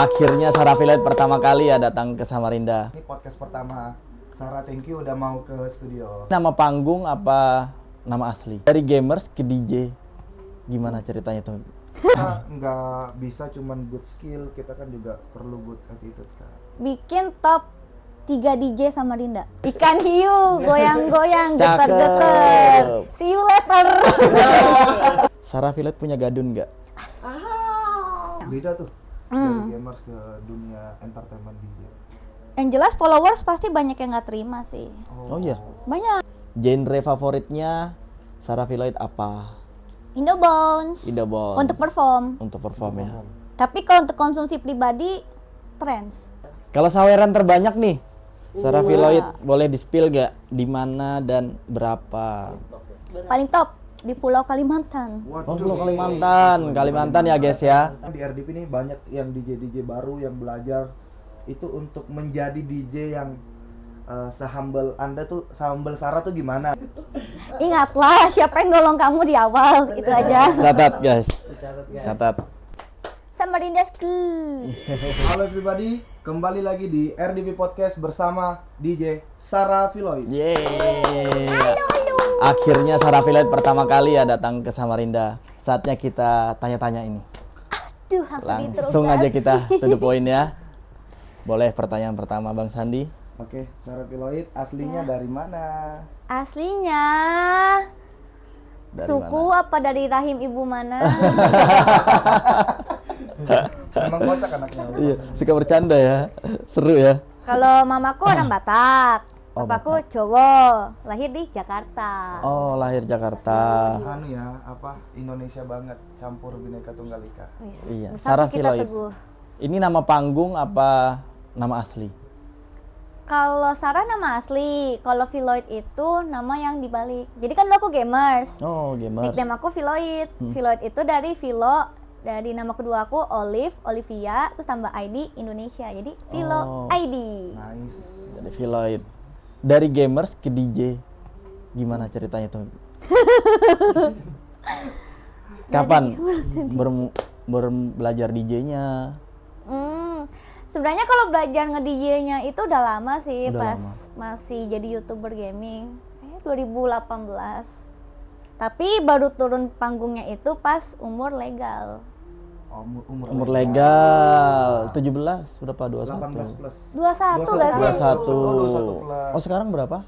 Akhirnya Sarah Philoid pertama kali ya datang ke Samarinda. Ini podcast pertama. Sarah, thank you udah mau ke studio. Nama panggung apa nama asli? Dari gamers ke DJ. Gimana ceritanya tuh? Kita nggak bisa cuman good skill, kita kan juga perlu good attitude kan. Bikin top 3 DJ Samarinda. Ikan hiu, goyang-goyang, geter-geter. See you later. Sarah Philoid punya gadun nggak? Beda tuh dari gamers ke dunia entertainment DJ. Yang jelas followers pasti banyak yang nggak terima sih. Oh iya. Banyak. Genre favoritnya Sarah Philoid apa? Indobones. Indobones. Untuk perform. Untuk perform ya. Tapi kalau untuk konsumsi pribadi, trance. Kalau saweran terbanyak nih, Sarah Philoid boleh di-spill gak? Di mana dan berapa? Paling top di Pulau Kalimantan. Oh, Pulau Kalimantan. Kalimantan ya guys ya. Di RDP ini banyak yang DJ baru yang belajar itu untuk menjadi DJ yang sehumble Anda tuh, sehumble Sarah tuh gimana? Ingatlah siapa yang nolong kamu di awal, itu aja. Catat guys. Catat. Samarindasku. Halo everybody, kembali lagi di RDP Podcast bersama DJ Sarah Philoid. Yeay. Akhirnya Sarah Philoid pertama kali ya datang ke Samarinda. Saatnya kita tanya-tanya ini. Aduh, Langsung aja kita to the point ya. Boleh pertanyaan pertama Bang Sandi? Oke, Sarah Philoid aslinya dari mana? Aslinya Dari suku mana? apa dari rahim ibu mana? Emang kocak anaknya. Iya, suka bercanda ya. Seru ya. Kalau mamaku orang Batak, Oh, papaku Jawa, lahir di Jakarta. Oh, lahir Jakarta. Anu ya, apa Indonesia banget, campur Bhinneka Tunggal Ika. Wis, Iya, bersatu Sarah kita Philoid. teguh. Ini nama panggung apa nama asli? Kalau Sarah nama asli, kalau Philoid itu nama yang dibalik. Jadi kan dulu aku gamers. Oh, gamer. Nickname aku Philoid. Philoid itu dari Philo, dari nama kedua aku Olive, Olivia, terus tambah ID Indonesia. Jadi Philo Oh. ID. Nice. Jadi Philoid. Dari gamers ke DJ. Gimana ceritanya tuh? Kapan belajar DJ-nya? Sebenarnya kalau belajar nge-DJ-nya itu udah lama sih, Udah pas masih jadi YouTuber gaming. 2018. Tapi baru turun panggungnya itu pas umur legal. Oh, Umur legal 17, berapa? 21. 18 plus. 21 gak sih? 21. Oh, 21 plus. Oh, sekarang berapa?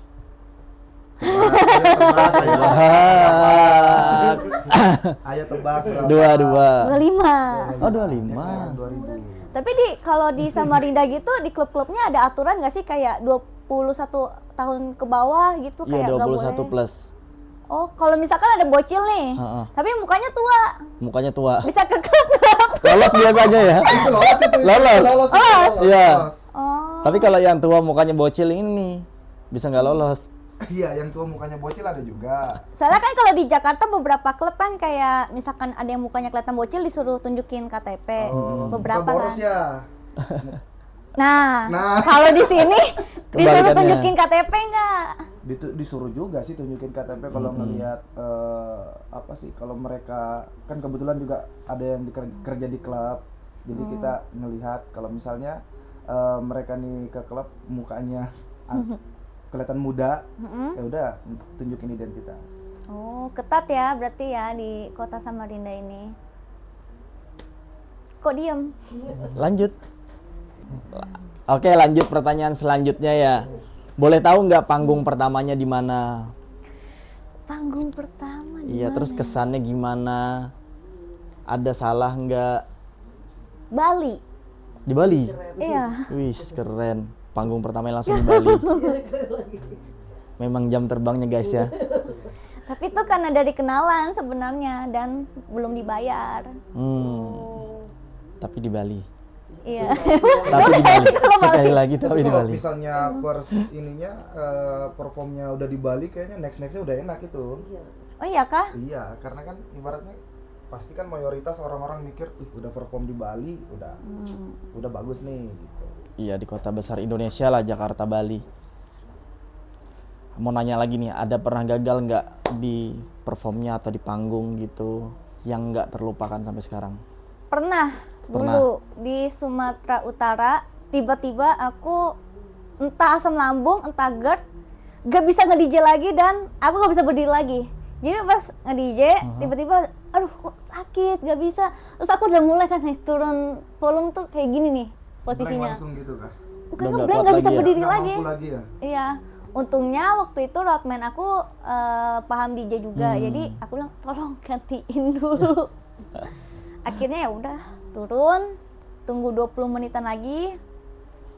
Ayo tebak berapa? 22. 25. Oh, 25. 2000. Tapi kalau di Samarinda gitu di klub-klubnya ada aturan nggak sih kayak 21 tahun ke bawah gitu Iya, kayak nggak 21 boleh? plus. Oh, kalau misalkan ada bocil nih, Ha-ha. tapi mukanya tua, Mukanya tua. bisa ke klub nggak? Lolos biasanya ya. Itu lolos itu. Lolos. Lolos. Iya. Oh, Tapi kalau yang tua mukanya bocil ini bisa nggak lolos. Iya, yang tua mukanya bocil ada juga. soalnya kan kalau di Jakarta beberapa klub kan kayak misalkan ada yang mukanya kelihatan bocil disuruh tunjukin KTP, beberapa Bukan boros kan. ya. Nah, Nah. kalau di sini disuruh Kebalikannya. tunjukin KTP nggak? Disuruh juga sih tunjukin KTP kalau ngelihat apa sih, kalau mereka kan kebetulan juga ada yang kerja di klub. Jadi kita ngelihat kalau misalnya mereka nih ke klub mukanya kelihatan muda, ya udah tunjukin identitas. Oh, ketat ya berarti ya di kota Samarinda ini. Kok diem? Lanjut. Oke, lanjut pertanyaan selanjutnya ya. Boleh tahu nggak panggung pertamanya di mana? Panggung pertama di Iya, mana? terus kesannya gimana? Ada salah nggak? Bali. Di Bali? Iya. Wih, keren. Panggung pertamanya langsung di Bali. Memang jam terbangnya guys ya. Tapi itu karena dari kenalan sebenarnya dan belum dibayar. Tapi di Bali. Iya. Tapi di Bali. Sekali lagi tapi di Kalau Bali. misalnya first ininya performnya udah di Bali, kayaknya nextnya udah enak itu. Oh iya kah? Iya, karena kan ibaratnya pasti kan mayoritas orang-orang mikir, udah perform di Bali, udah bagus nih gitu. Iya, di kota besar Indonesia lah, Jakarta, Bali. Mau nanya lagi nih, ada pernah gagal nggak di performnya atau di panggung gitu yang nggak terlupakan sampai sekarang? Pernah. Dulu di Sumatera Utara, tiba-tiba aku entah asam lambung, entah GERD, gak bisa nge-DJ lagi dan aku gak bisa berdiri lagi. Jadi pas nge-DJ, tiba-tiba, aduh kok sakit, gak bisa. Terus aku udah mulai kan nih, turun volume tuh kayak gini nih posisinya. Langsung gitu kah? Bukan Udah nggak ngeblank, kuat gak bisa lagi ya? berdiri Nggak lagi. mampu lagi ya? Iya, untungnya waktu itu roadman aku paham DJ juga, jadi aku bilang tolong gantiin dulu. Akhirnya ya udah turun, tunggu 20 menitan lagi.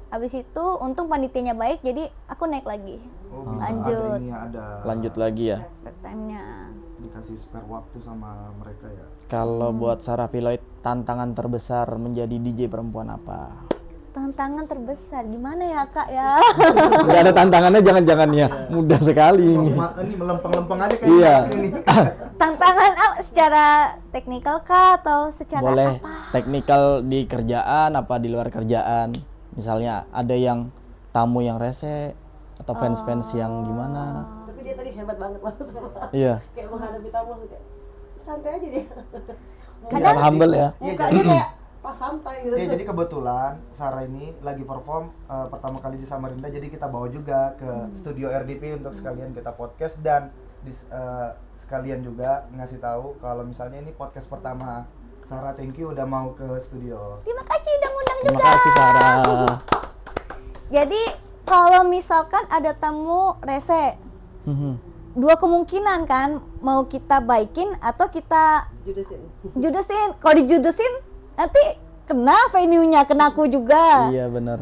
Habis itu untung panitianya baik, jadi aku naik lagi. Oh, bisa Lanjut. ada ini ya, ada Lanjut lagi ya. Spare time-nya. dikasih spare waktu sama mereka ya. Kalau buat Sarah Piloid, tantangan terbesar menjadi DJ perempuan apa? Tantangan terbesar gimana ya kak ya? Nggak ada tantangannya, jangan-jangan ya. Mudah sekali ini. Ini melempeng-lempeng aja kayak Iya. ini. Tantangan apa? Secara teknikal kah atau secara Boleh apa? teknikal di kerjaan apa di luar kerjaan. Misalnya ada yang tamu yang rese atau fans-fans yang gimana. Tapi dia tadi hebat banget loh sama Iya. kayak menghadapi tamu kayak santai aja dia. Kadang humble ya. Mukanya kayak pas santai gitu. Ya, jadi kebetulan Sarah ini lagi perform pertama kali di Samarinda, jadi kita bawa juga ke studio RDP untuk sekalian kita podcast dan sekalian juga ngasih tahu kalau misalnya ini podcast pertama Sarah. Thank you udah mau ke studio. Terima kasih udah ngundang Terima juga. kasih Sarah. Jadi kalau misalkan ada tamu rese, dua kemungkinan kan, mau kita baikin atau kita Judesin. judesin. Kalau dijudesin nanti kena venue-nya, kena aku juga. Iya benar.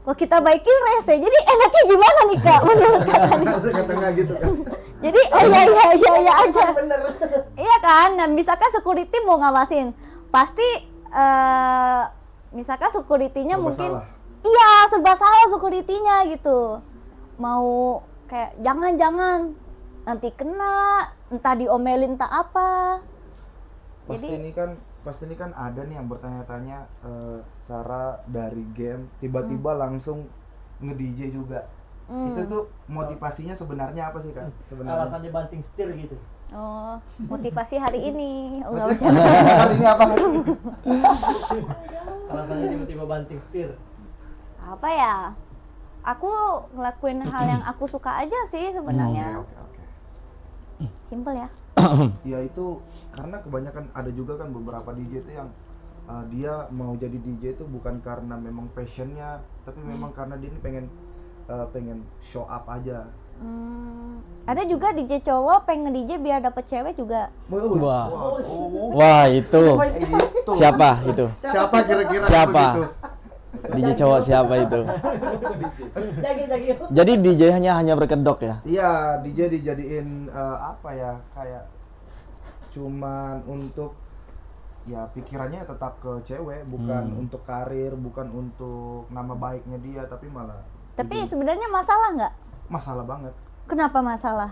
Kalau kita baikin rese, jadi enaknya gimana nih kak menurut kakak nih? Tengah gitu kan. Jadi oh iya aja. Bener. Iya kan, dan misalkan security mau ngawasin, pasti misalkan security-nya Serba mungkin salah. iya serba salah security-nya gitu. Mau kayak jangan nanti kena, entah diomelin entah apa. Pasti ini kan ada nih yang bertanya-tanya, Sarah dari game tiba-tiba langsung nge-DJ juga. Itu tuh motivasinya sebenarnya apa sih Kak? Sebenarnya. Alasannya banting setir gitu. Oh, motivasi hari ini. Oh, enggak bercanda. Hari ini apa? Alasannya tiba-tiba banting setir. Apa ya? Aku ngelakuin hal yang aku suka aja sih sebenarnya. Oke. Simple ya. Ya itu karena kebanyakan ada juga kan beberapa DJ itu yang dia mau jadi DJ itu bukan karena memang passionnya, tapi memang karena dia ini pengen show up aja. Ada juga DJ cowok pengen nge-DJ biar dapet cewek juga. Wah. Wow. Wah itu. Itu. Siapa itu? Siapa kira-kira Siapa? begitu? DJ cowok siapa itu? Daging. Jadi DJ hanya berkedok ya? Iya, DJ dijadiin apa ya, kayak cuman untuk ya pikirannya tetap ke cewek, bukan untuk karir, bukan untuk nama baiknya dia, tapi malah Tapi sebenarnya masalah nggak? masalah banget. Kenapa masalah?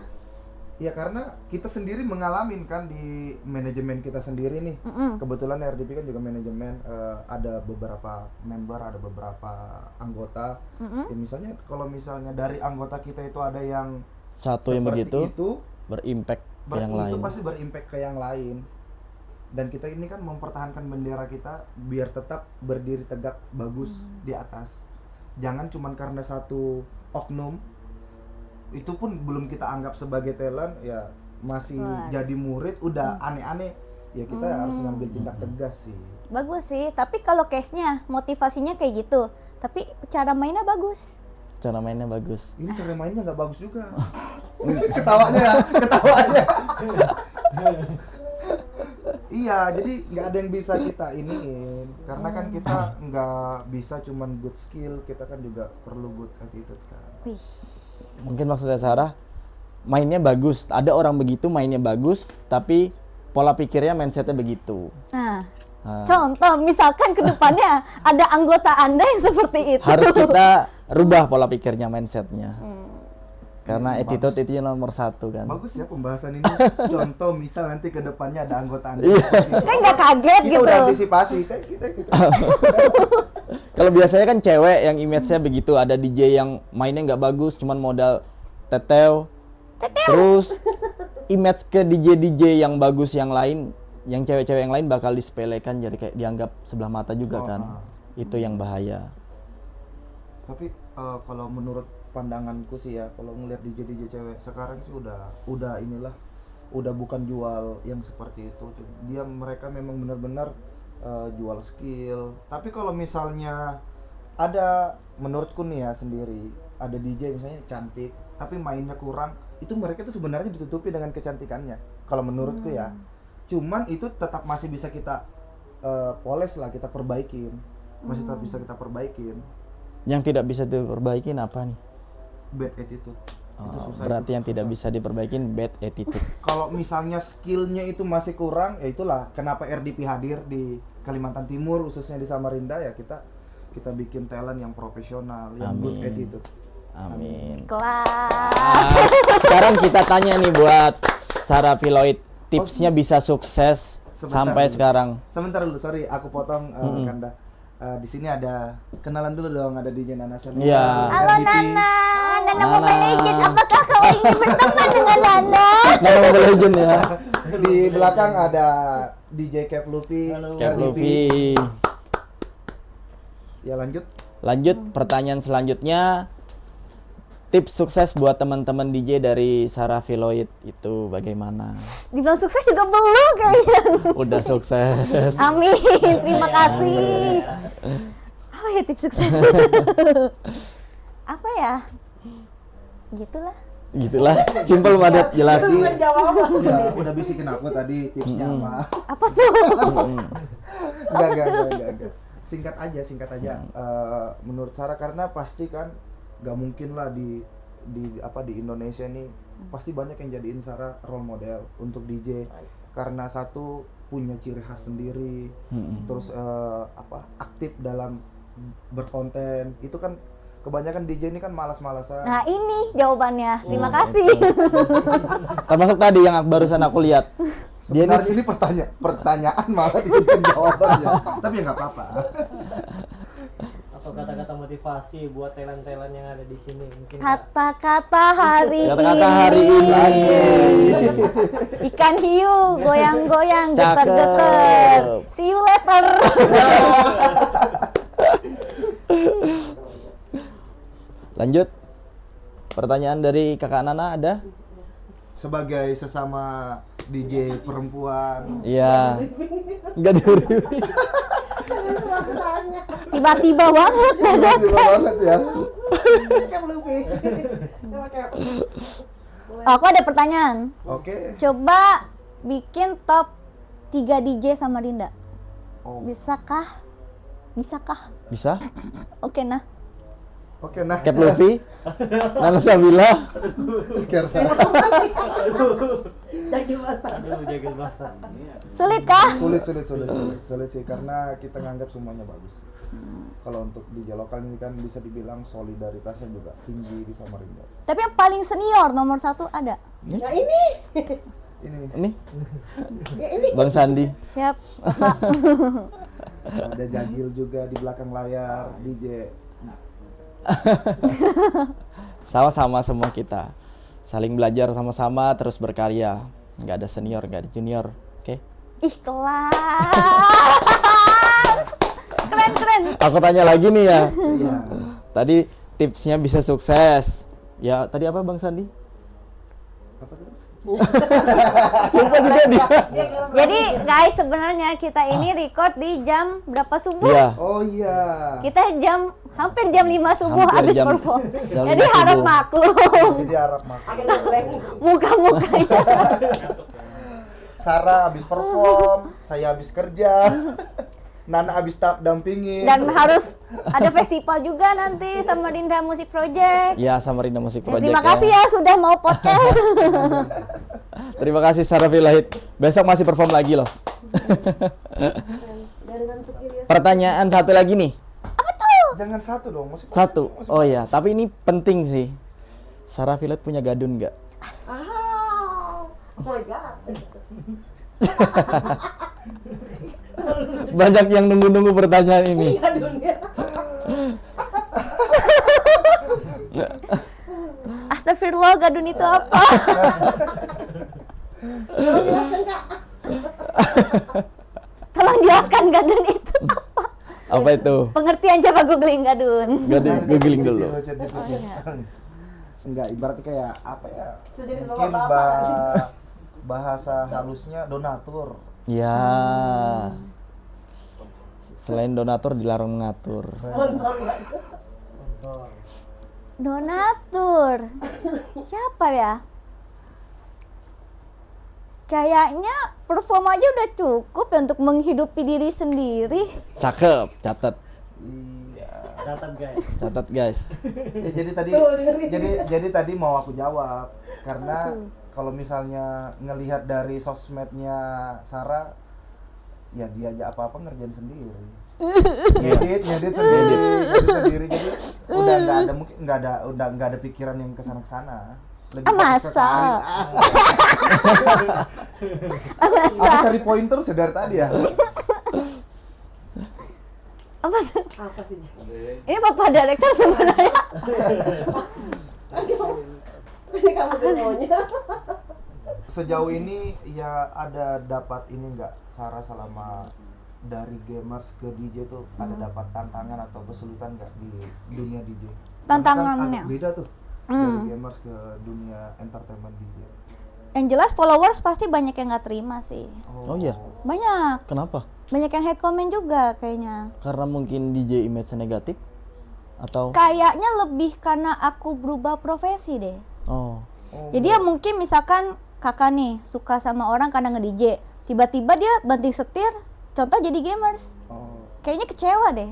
Ya karena kita sendiri mengalamin kan di manajemen kita sendiri nih. Kebetulan RDP kan juga manajemen, ada beberapa member, ada beberapa anggota. Ya misalnya kalau misalnya dari anggota kita itu ada yang Satu yang seperti begitu itu, berimpact ke yang itu lain. pasti berimpact ke yang lain. Dan kita ini kan mempertahankan bendera kita biar tetap berdiri tegak bagus di atas. Jangan cuman karena satu oknum, itu pun belum kita anggap sebagai talent, ya masih jadi murid udah aneh-aneh, ya kita harus ngambil tindak tegas sih. Bagus sih, tapi kalau case-nya motivasinya kayak gitu, tapi cara mainnya bagus. Cara mainnya bagus. Ini cara mainnya nggak bagus juga. Ketawanya. Iya, jadi nggak ada yang bisa kita iniin, karena kan kita nggak bisa cuman good skill, kita kan juga perlu good attitude kan. Wih, Mungkin maksudnya Sarah, mainnya bagus. Ada orang begitu mainnya bagus, tapi pola pikirnya mindsetnya begitu. nah, Nah, contoh misalkan ke depannya ada anggota Anda yang seperti itu. harus kita rubah pola pikirnya, mindsetnya. Karena Hmm, attitude bagus. itu yang nomor satu kan. Bagus ya pembahasan ini. Contoh misal nanti ke depannya ada anggota Anda. Iya. Kan nggak kaget Kita gitu. udah antisipasi, kita. Kalau biasanya kan cewek yang image-nya begitu, ada DJ yang mainnya nggak bagus, cuman modal tetew. Terus image ke DJ yang bagus yang lain yang cewek-cewek yang lain bakal disepelekan, jadi kayak dianggap sebelah mata juga Oh, kan. Itu yang bahaya. Tapi kalau menurut pandanganku sih ya, kalau ngeliat DJ cewek sekarang sih udah inilah, udah bukan jual yang seperti itu. Mereka memang benar-benar jual skill. Tapi kalau misalnya ada, menurutku nih ya sendiri, ada DJ misalnya cantik tapi mainnya kurang, itu mereka tuh sebenarnya ditutupi dengan kecantikannya. Kalau menurutku ya, cuman itu tetap masih bisa kita poles lah, kita perbaikin, masih tetap bisa kita perbaikin. Yang tidak bisa diperbaikin apa nih? Bad attitude. Itu Oh, susah. berarti itu yang tidak susah. bisa diperbaikin bad attitude. Kalau misalnya skillnya itu masih kurang, ya itulah kenapa RDP hadir di Kalimantan Timur, khususnya di Samarinda ya, kita bikin talent yang profesional, yang good Amin. attitude. Amin. Kelas. Sekarang kita tanya nih buat Sarah Filoid, tipsnya bisa sukses Sebentar sampai dulu. sekarang. Sebentar dulu, sorry aku potong Kanda. Di sini ada kenalan dulu dong, ada DJ Nana Shanila. Iya. Halo RDP. Nana, Nana Nana. Mobile Legend. Apakah kau ingin berteman dengan Nana? Nama Mobile Legend ya. Di belakang ada DJ Cap Luffy. Halo. Cap RDP. Luffy. Ya lanjut. Lanjut pertanyaan selanjutnya. Tips sukses buat teman-teman DJ dari Sarah Filoid itu bagaimana? Dibilang sukses juga belum kayaknya. Udah sukses. Amin, terima kasih. Apa ya tips sukses? Apa ya? Gitulah. Gitulah, simple padat jelas. Bukan jawaban. Udah bisikin aku tadi tipsnya apa. Apa tuh? Enggak. Singkat aja. Menurut Sarah, karena pasti kan nggak mungkin lah di Indonesia nih pasti banyak yang jadiin Sarah role model untuk DJ, karena satu punya ciri khas sendiri, terus aktif dalam berkonten. Itu kan kebanyakan DJ ini kan malas-malasan. Nah ini jawabannya. Terima kasih. Termasuk tadi yang barusan aku lihat. Dia Sebenarnya ini ini pertanyaan malah dijadiin jawabannya. Tapi ya nggak apa-apa. Atau kata-kata motivasi buat talent-talent yang ada di sini mungkin. Kata-kata hari Kata-kata hari ini. Ikan hiu goyang-goyang, Cakep. geter-geter. See you later. Lanjut. Pertanyaan dari Kakak Nana ada? Sebagai sesama DJ perempuan, Iya. Enggak diuri. Tiba-tiba banget dadak. gila banget ya. Cap Luffy. Coba Cap. Aku ada pertanyaan. Oke. Coba bikin top 3 DJ Samarinda. Oh. Bisakah? Bisa? Oke nah. Oke, nah. Cap Luffy, Nana Sabila, Kersa. Jadi masa. Aduh, jagal bastard. Sulit kah? Sulit sih, karena kita nganggap semuanya bagus. Kalau untuk DJ lokal ini kan bisa dibilang solidaritasnya juga tinggi di Samarinda. Tapi yang paling senior nomor 1 ada. Ya ini. Ini ini Bang Sandi. Siap, Pak. ada Jagil juga di belakang layar, DJ. Sama-sama semua kita. Saling belajar sama-sama terus berkarya. Nggak ada senior, nggak ada junior. Oke? Ih, kelas. Keren. Aku tanya lagi nih ya. Iya. Tadi tipsnya bisa sukses. Ya, tadi apa Bang Sandi? Apa tuh? Lupa juga dia. Jadi guys, sebenarnya kita ini record di jam berapa subuh? Iya. Oh iya. Kita hampir jam 5 subuh Hampir habis jam- perform. jam Jadi 5 harap subuh. maklum. Jadi harap makan. Agak ngebleng. Muka-mukanya. Sarah habis perform, saya habis kerja. Nana habis dampingin. Dan harus ada festival juga nanti sama Dinda Music Project. Ya, Samarinda Music Project. Terima kasih ya sudah mau podcast. Terima kasih Sarah Filahid. Besok masih perform lagi loh. Dari bentuknya dia. Pertanyaan satu lagi nih. Jangan satu dong, masih Satu. Oh ya, tapi ini penting sih. Sarah Filahid punya gadun nggak? Ah. Oh my god. Banyak yang nunggu-nunggu pertanyaan ini. Iya dunia. Astagfirullah, gadun itu apa? Tolong jelaskan Kak. Tolong jelaskan gadun itu apa? Apa itu? Pengertian coba googling gadun. Googling dulu. Enggak, ibaratnya kayak apa ya? Sejenis Mungkin bapak-bapak. bahasa halusnya donatur. Ya. Selain donatur dilarang mengatur. Sponsor nggak? Sponsor. Donatur. Siapa ya? Kayaknya perform aja udah cukup ya untuk menghidupi diri sendiri. Cakep, catat. Iya. Catat guys. Catat guys. Ya, jadi tadi Tuh, dengerin. jadi tadi mau aku jawab karena kalau misalnya ngelihat dari sosmednya Sarah, ya dia aja apa-apa ngerjain sendiri. Ngedit sendiri, jadi udah nggak ada pikiran yang kesana-kesana. Lebih fokus ke Masa? karir. Aku cari poin terus ya dari tadi ya. Apa tuh? Apa sih? Ini Bapak Direktur sebenarnya. Ini kamu dulu maunya. Sejauh ini ya ada dapat ini nggak Sarah selama dari gamers ke DJ tuh ada dapat tantangan atau kesulitan nggak di dunia DJ? Tantangannya? Kan agak beda tuh dari gamers ke dunia entertainment DJ. Yang jelas followers pasti banyak yang nggak terima sih. Oh iya. Banyak. Kenapa? Banyak yang hate comment juga kayaknya. Karena mungkin DJ image negatif atau Kayaknya lebih karena aku berubah profesi deh. oh. Jadi ya mungkin misalkan kakak nih suka sama orang karena nge-DJ, tiba-tiba dia banting setir, contoh jadi gamers. Oh. Kayaknya kecewa deh.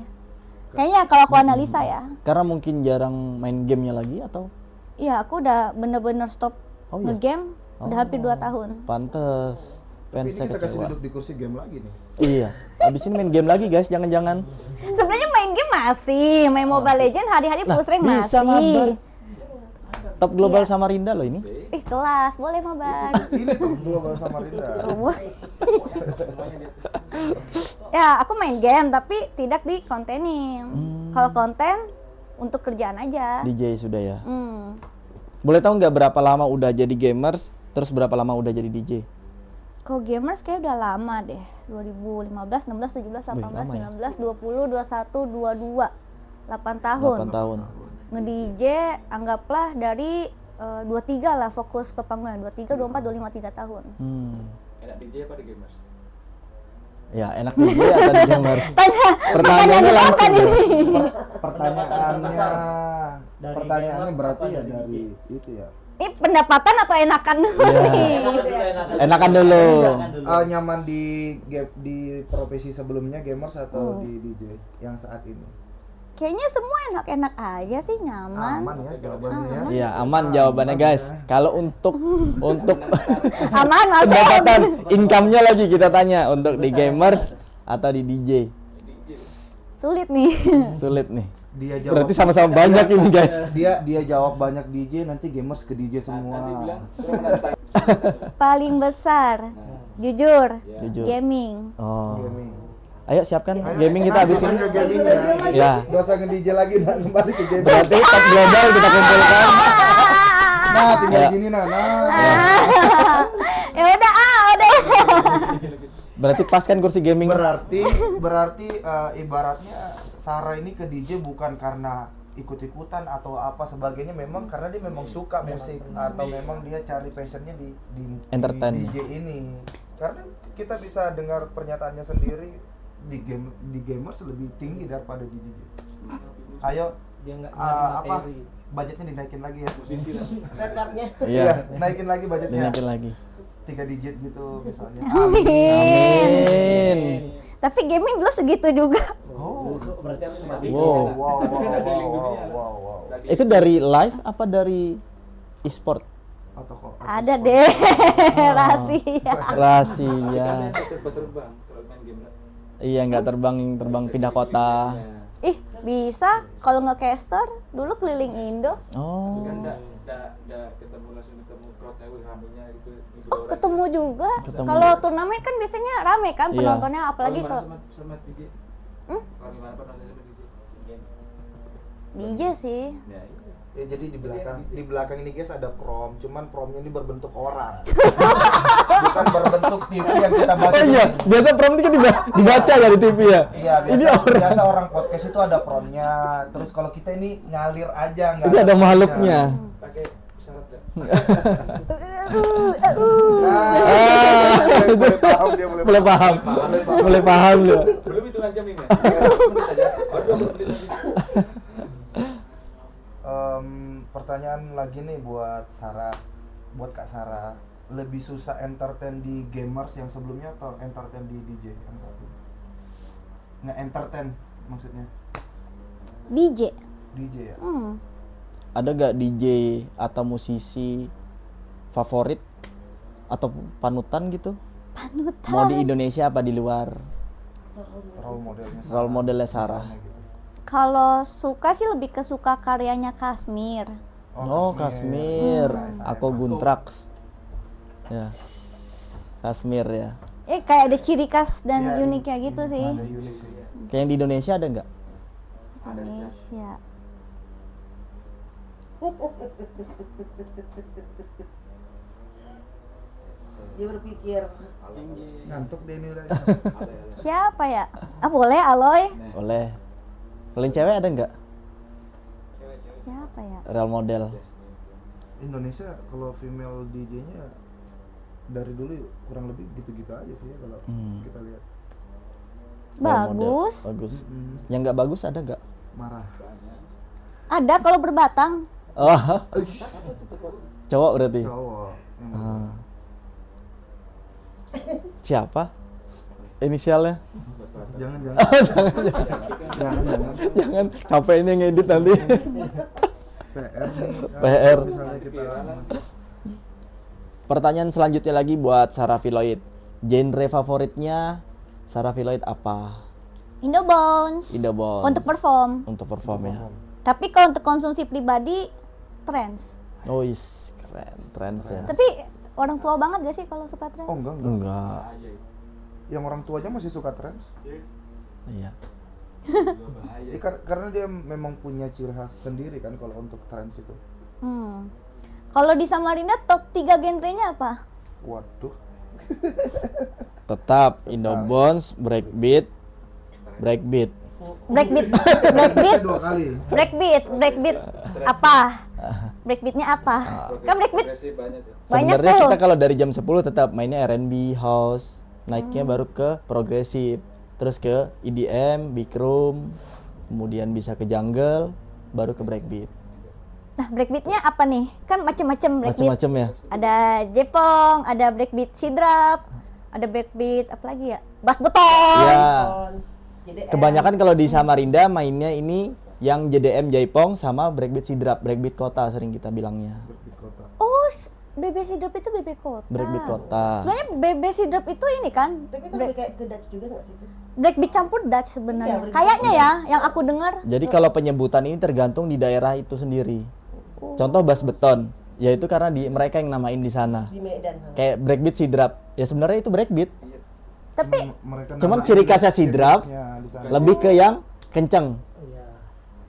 Kayaknya kalau aku analisa ya. Karena mungkin jarang main gamenya lagi atau? Iya, aku udah bener-bener stop Oh, iya? nge-game udah hampir 2 tahun. Pantes. Tapi ini Fansnya kita kasih kecewa. duduk di kursi game lagi nih. Iya. Abis ini main game lagi guys, jangan-jangan. Sebenarnya main game masih, main Mobile Legends hari-hari Lah, push rank bisa masih. mabar. Top global Iya. Samarinda loh ini. Ih, kelas, boleh mabar. Ini tuh dua bahasa Samarinda. Oh, boleh. Ya, aku main game tapi tidak di kontenin. Kalau konten untuk kerjaan aja. DJ sudah ya. Hmm. Boleh tahu nggak berapa lama udah jadi gamers, terus berapa lama udah jadi DJ? Kalau gamers kayak udah lama deh. 2015, 16, 17, 18, lama ya? 19, 20, 21, 22. 8 tahun. 8 tahun. Nge-DJ anggaplah dari 23 lah fokus ke panggung. 23, 24, 25, 3 tahun. Enak DJ apa di gamers? Ya, enak DJ atau di gamers? Tanya, Pertanyaannya langsung kan deh. ini. Pertanyaannya Dari pertanyaannya gamers berarti apa ya dari dari DJ? itu ya. Ini pendapatan atau enakan dulu Iya. nih? Enakan dulu. Nyaman di profesi sebelumnya gamers atau di DJ yang saat ini? Kayaknya semua enak-enak aja sih, nyaman. Aman ya jawabannya ya. Iya, aman jawabannya guys. Kalau untuk Aman masuk. pendapatan income-nya lagi kita tanya untuk di gamers atau di DJ. Sulit nih. Sulit nih. Dia jawab. Berarti sama-sama banyak ini guys. Dia jawab banyak DJ, nanti gamers ke DJ semua. Paling besar, jujur, Jujur. gaming. Oh. Gaming. Ayo siapkan Ayo, gaming kita habis lanjutkan ini. ke gaming ya. Ya. Gak usah nge-DJ lagi, nah, kembali ke gaming. Berarti top global kita kumpulkan. Nah, tinggal Ya. gini nah. Ya udah, udah. Berarti pas kan kursi gaming. Berarti ibaratnya Sarah ini ke DJ bukan karena ikut-ikutan atau apa sebagainya, memang karena dia memang suka musik atau memang dia cari passionnya di Entertain. DJ ini. Karena kita bisa dengar pernyataannya sendiri di gamers lebih tinggi daripada di DJ. Ayo Dia nggak apa materi. budgetnya dinaikin lagi ya. Rekatnya. Iya. Naikin lagi budgetnya. Dinaikin lagi. 3 digit gitu misalnya. Amin. Amin. Tapi gaming dulu segitu juga. Oh. Berarti aku cuma Wow. Wow. Itu dari live apa dari e-sport? Atau kok Ada deh rahasia. Rahasia. Terbang kalau main game. Iya, nggak terbang pindah kota. Ih, bisa kalau nggak caster dulu keliling Indo. Oh. Kan enggak ketemu langsung ketemu crowd-nya ramenya gitu. Oh, ketemu juga. Ketemu. Kalau turnamen kan biasanya rame kan Iya. penontonnya, apalagi kalau sama DJ. Hmm? Kalau gimana penontonnya sama DJ? DJ sih. Ya, iya. Ya jadi di belakang ini guys ada prom, cuman promnya ini berbentuk orang. Bukan berbentuk TV yang kita baca. Oh iya, biasa prom itu kan dibaca ya di TV ya. Iya, Ini biasa orang podcast itu ada promnya. Terus kalau kita ini ngalir aja, nggak Ini ada makhluknya. Pakai syarat ya. Boleh paham dia Mulai paham. Mulai paham lu. Belum hitungan jam ini. Menit aja. Oh, 20 menit lagi. Pertanyaan lagi nih buat Kak Sarah, lebih susah entertain di gamers yang sebelumnya atau entertain di DJ yang satu? Nge-entertain maksudnya? DJ. DJ ya? Ada gak DJ atau musisi favorit atau panutan gitu? Panutan. Mau di Indonesia apa di luar? Role modelnya Sarah. misalnya gitu. Kalau suka sih lebih ke suka karyanya Kasmir. Oh, Kasmir. Aku Guntrax. Ya. Kasmir ya. Kayak ada ciri khas dan Iya, uniknya gitu sih. Ada unik sih ya. Kayak yang di Indonesia ada nggak? Indonesia. Dia berpikir. Ngantuk deh ini udah. Siapa ya? Boleh Aloy. Boleh. Kalau yang cewek ada nggak? Siapa ya? Real model. Indonesia kalau female DJ-nya dari dulu kurang lebih gitu-gitu aja sih ya kalau kita lihat. Real model. Bagus. Bagus. Yang nggak bagus ada nggak? Marah. Ada kalau berbatang. Oh. Cowok berarti. Cowok. Ah. Siapa? Inisialnya? Jangan. Jangan capek ini ngedit nanti. PR nih. PR. Misalnya kita Pertanyaan selanjutnya lagi buat Sarah Filoid. Genre favoritnya Sarah Filoid apa? Indobones. Indobones. Untuk perform. Untuk perform ya. Tapi kalau untuk konsumsi pribadi, trance. Oh is keren, trance ya. Tapi orang tua banget gak sih kalau suka trance? Oh enggak. Enggak. Yang orang tua aja masih suka trance. Iya. Ya, karena dia memang punya ciri khas sendiri kan kalau untuk trance itu. Kalau di Samarinda top 3 genrenya apa? Waduh. Tetap Indobones, breakbeat. Breakbeat. Dua kali. Breakbeat apa? Breakbeatnya apa? Kan breakbeat Progresif banyak tuh. banyak Sebenarnya tuh. kita kalau dari jam 10 tetap mainnya R&B, house, naiknya baru ke progresif, terus ke EDM, big room, kemudian bisa ke jungle, baru ke breakbeat. Nah, breakbeatnya apa nih? Kan macam-macam breakbeat. Macam-macam ya. Ada Jepong, ada breakbeat sidrap, ada breakbeat apa lagi ya? Bass beton. Ya. Jadi Kebanyakan kalau di Samarinda mainnya ini yang JDM Jaipong sama breakbeat sidrap, breakbeat kota sering kita bilangnya. Di kota. Oh, BB sidrap itu BB kota. Breakbeat kota. Sebenarnya BB sidrap itu ini kan tapi itu lebih kayak ke Dutch juga nggak sih itu? breakbeat campur Dutch sebenarnya. Iya, breakbeat Kayaknya ya yang aku dengar. Jadi kalau penyebutan ini tergantung di daerah itu sendiri. Contoh bass beton, yaitu karena mereka yang namain di sana. Di Medan. Kayak breakbeat sidrap, ya sebenarnya itu breakbeat. Tapi Mereka Cuman namain ciri khasnya ciri sidrap, khasnya di sana. lebih ke yang kenceng. Iya.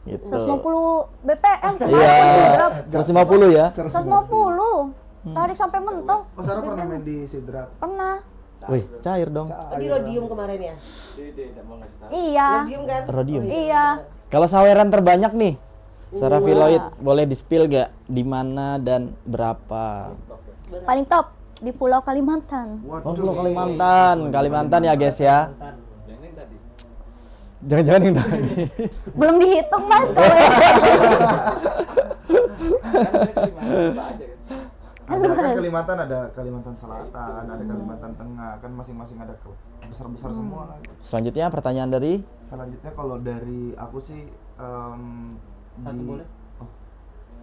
Gitu. 150 BPM Iya, sidrap. 150 ya. 150. Tarik sampai mentok. Oh, Sarah pernah main di sidrap. Pernah. Wih, cair dong. Oh, di Rhodium kemarin ya? Dia tidak mau ngasih tahu. Iya. Rhodium kan? Rhodium. Iya. Kalau saweran terbanyak nih, Sarah Filoid boleh di-spill gak di mana dan berapa? Paling top di Pulau Kalimantan. Oh, Pulau Kalimantan. Kalimantan ya, guys ya. Yang ini tadi. Jangan-jangan yang tadi. Belum dihitung Mas kalau yang Kan mereka 5 aja kan. Ada kan Kalimantan, ada Kalimantan Selatan, ada Kalimantan Tengah, kan masing-masing ada besar-besar semua. Selanjutnya pertanyaan dari Selanjutnya kalau dari aku sih Satu di- boleh? Oh,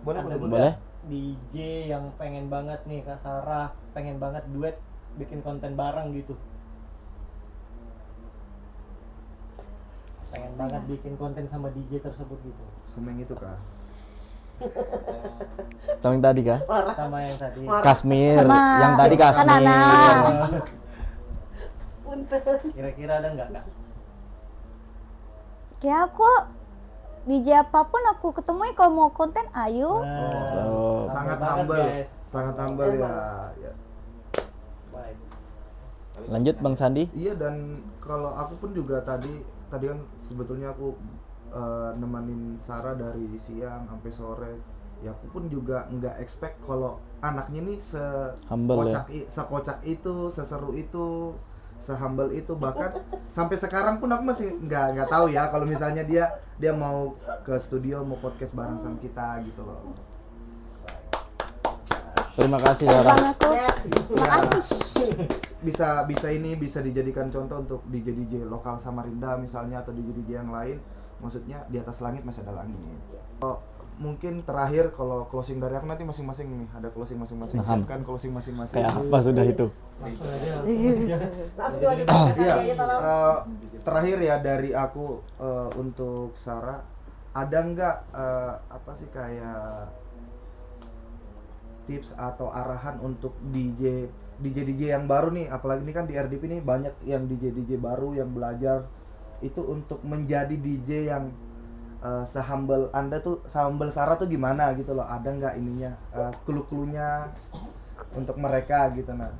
boleh. Ada juga Boleh. DJ yang pengen banget nih Kak Sarah, pengen banget duet bikin konten bareng gitu. Pengen banget bikin konten sama DJ tersebut gitu. Semeng itu kah? sama yang tadi kah? Sama yang tadi. Kasmir. Sama Yang tadi Kasmir. Kanana. Punten. Kira-kira ada nggak Kak? ya aku DJ apapun aku ketemuin kalau mau konten ayo. Oh. Sangat banget, humble, guys. sangat humble ya. Ya. Baik. Lanjut Bang Sandi. Iya, dan kalau aku pun juga tadi kan sebetulnya aku nemanin Sarah dari siang sampai sore. Ya aku pun juga nggak expect kalau anaknya nih Humble ya? sekocak itu, seseru itu, sehumble itu, bahkan sampai sekarang pun aku masih nggak tahu ya kalau misalnya dia mau ke studio mau podcast bareng sama kita gitu loh. Terima kasih Bang Sarah. aku. Makasih. Bisa dijadikan contoh untuk DJ lokal Samarinda misalnya, atau DJ yang lain. Maksudnya di atas langit masih ada langit. Oh, mungkin terakhir kalau closing dari aku nanti masing-masing nih, ada closing masing-masing. Paham. Siapkan closing masing-masing. Kayak apa sudah itu? Langsung aja. Langsung aja kasih Iya, aja tolong. terakhir ya dari aku untuk Sarah, ada nggak apa sih kayak tips atau arahan untuk DJ yang baru nih, apalagi ini kan di RDP nih banyak yang DJ baru yang belajar itu untuk menjadi DJ yang sehumble Anda tuh, sehumble Sarah tuh gimana gitu loh, ada nggak ininya clue-cluenya untuk mereka gitu. Nah,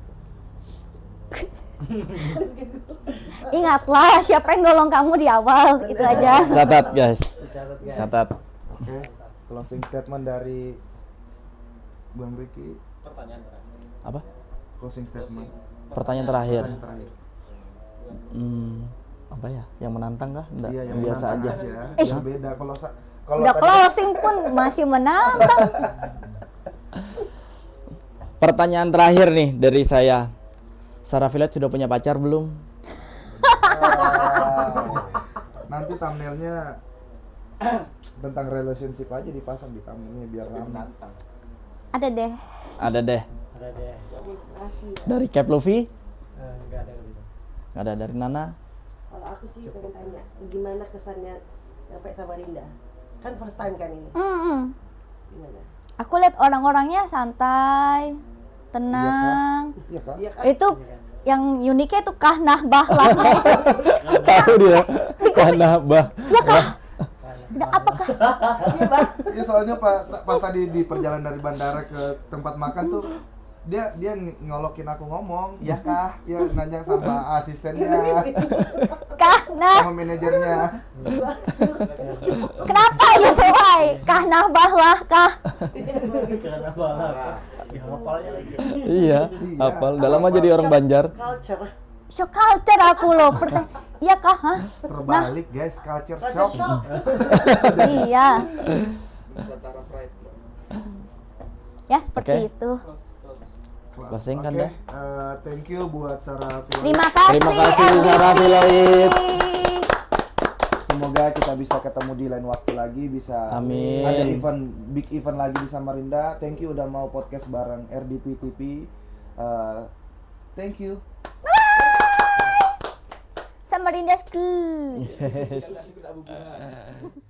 Ingatlah siapa yang nolong kamu di awal, gitu aja. Catat guys. Catat, guys. Catat. oke, closing statement dari Bang Ricky. Pertanyaan terakhir. Apa? Closing statement. Pertanyaan terakhir. Pertanyaan terakhir. Apa ya? Yang menantang kah? Enggak. Iya, yang Biasa aja. menantang Yang beda kalau kalau Udah tadi- closing pun masih menantang. Pertanyaan terakhir nih dari saya. Sarah Village sudah punya pacar belum? Nanti thumbnailnya tentang relationship aja dipasang di thumbnailnya biar ramai. Ada deh. Ada deh. Ada deh. Dari Cap Luffy? Enggak ada gitu. Nggak ada. Dari Nana? Kalau aku sih pengen tanya, gimana kesannya sampai Samarinda? Kan first time kan ini. Gimana? Aku lihat orang-orangnya santai, tenang. Iya kan? Iya kan? Itu yang uniknya itu kahnah bahlahnya itu. Tahu dia. Karena bah. Ya kah? Sudah apakah? Iya bang. Iya, soalnya pas tadi di perjalanan dari bandara ke tempat makan tuh dia ngolokin aku ngomong, ya kah? Ya nanya sama asistennya, Kahnah. sama manajernya. Kenapa gitu, Wai? Kahnah bahlah kah? Karena banget. Ya hafalnya lagi. Iya. Hafal. Udah lama jadi orang Banjar. Culture. So culture aku loh. Iya kah? Hah? Terbalik guys, culture Culture shock. shock. Iya. Nusantara Pride. Ya seperti Oke. itu. Closing kan Oke, dah. thank you buat Sarah Village. Terima kasih. Terima kasih, MVP. Sarah Village. Semoga kita bisa ketemu di lain waktu lagi, bisa Amin. ada big event lagi di Samarinda. Thank you udah mau podcast bareng RDP TV. Thank you. Samarinda's good. Kita tidak hubungan.